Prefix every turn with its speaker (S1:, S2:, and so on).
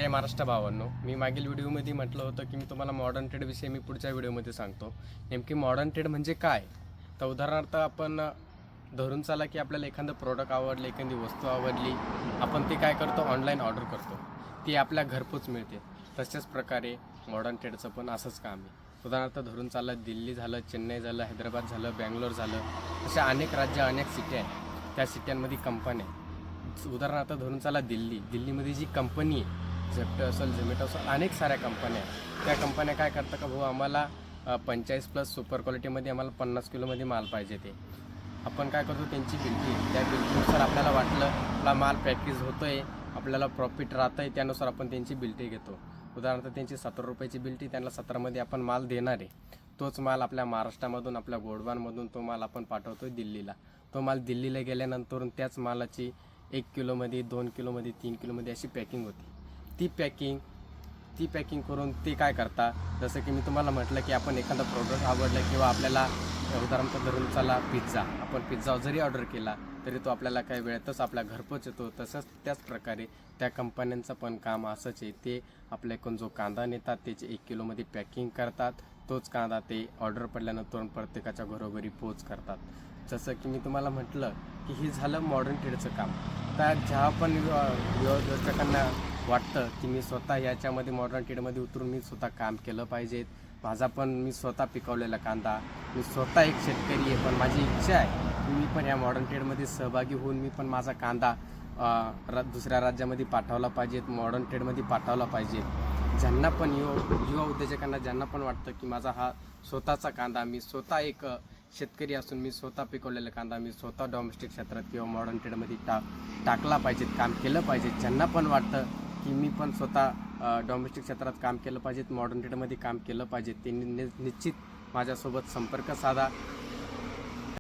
S1: जय महाराष्ट्र भावांनो, मी मागील व्हिडिओमध्ये म्हटलं होतं की मी तुम्हाला मॉडर्न ट्रेडविषयी मी पुढच्या व्हिडिओमध्ये सांगतो. नेमकी मॉडर्न ट्रेड म्हणजे काय? तर उदाहरणार्थ आपण धरून चाला की आपल्याला एखादं प्रोडक्ट आवडलं, एखादी वस्तू आवडली, आपण ते काय करतो, ऑनलाईन ऑर्डर करतो, ती आपल्या घरपोच मिळते. तशाच प्रकारे मॉडर्न ट्रेडचं पण असंच काम आहे. उदाहरणार्थ धरून चाला, दिल्ली झालं, चेन्नई झालं, हैदराबाद झालं, बँगलोर झालं, अशा अनेक राज्य, अनेक सिटी आहेत. त्या सिट्यांमध्ये कंपन्या आहेत. उदाहरणार्थ धरून चाला दिल्लीमध्ये जी कंपनी आहे, झेप्टो असेल, झोमॅटो असेल, अनेक साऱ्या कंपन्या आहेत. त्या कंपन्या काय करतात का, भाऊ आम्हाला 45+ सुपर क्वालिटीमध्ये आम्हाला 50 किलोमध्ये माल पाहिजे. ते आपण काय करतो, त्यांची बिल्टी, त्या बिल्टीनुसार आपल्याला वाटलं आपला माल पॅकेज होतो आहे, आपल्याला प्रॉफिट राहतं आहे, त्यानुसार आपण त्यांची बिल्टी घेतो. उदाहरणार्थ त्यांची 17 रुपयाची बिल्टी, त्यांना 17मध्ये आपण माल देणार आहे. तोच माल आपल्या महाराष्ट्रामधून, आपल्या गोडवानमधून तो माल आपण पाठवतो दिल्लीला. तो माल दिल्लीला गेल्यानंतर त्याच मालाची 1 किलोमध्ये, 2 किलोमध्ये, 3 किलोमध्ये अशी पॅकिंग होती. ती पॅकिंग करून ते काय करता, जसं की मी तुम्हाला म्हटलं की आपण एखादा प्रोडक्ट आवडलं किंवा आपल्याला उदाहरणार्थ धरून चला पिझ्झा, आपण पिझ्झा जरी ऑर्डर केला तरी तो आपल्याला काही वेळातच आपल्या घरपोच येतो. तसंच त्याच प्रकारे त्या कंपन्यांचं पण काम असंच आहे. ते आपल्याकडून जो कांदा नेतात त्याचे 1 किलोमध्ये पॅकिंग करतात. तोच कांदा ते ऑर्डर पडल्यानंतर प्रत्येकाच्या घरोघरी पोच करतात. जसं की मी तुम्हाला म्हटलं की हे झालं मॉडर्न ट्रेडचं काम. तर ज्या पण व्यवस्थापकांना वाटतं की मी स्वतः याच्यामध्ये मॉडर्न ट्रेडमध्ये उतरून मी स्वतः काम केलं पाहिजे, मी स्वतः पिकवलेला कांदा, मी स्वतः एक शेतकरी आहे, पण माझी इच्छा आहे की मी पण या मॉडर्न ट्रेडमध्ये सहभागी होऊन मी पण माझा कांदा दुसऱ्या राज्यामध्ये पाठवला पाहिजे, मॉडर्न ट्रेडमध्ये पाठवला पाहिजे. ज्यांना पण युवा उद्योजकांना ज्यांना पण वाटतं की माझा हा स्वतःचा कांदा, मी स्वतः एक शेतकरी असून मी स्वतः पिकवलेला कांदा मी स्वतः डॉमेस्टिक क्षेत्रात किंवा मॉडर्न ट्रेडमध्ये टाकला पाहिजे, काम केलं पाहिजे. ज्यांना पण वाटतं की मी पण स्वतः डॉमेस्टिक क्षेत्रात काम केलं पाहिजे, मॉडर्न ट्रेडमध्ये काम केलं पाहिजे, त्यांनी निश्चित माझ्यासोबत संपर्क साधा.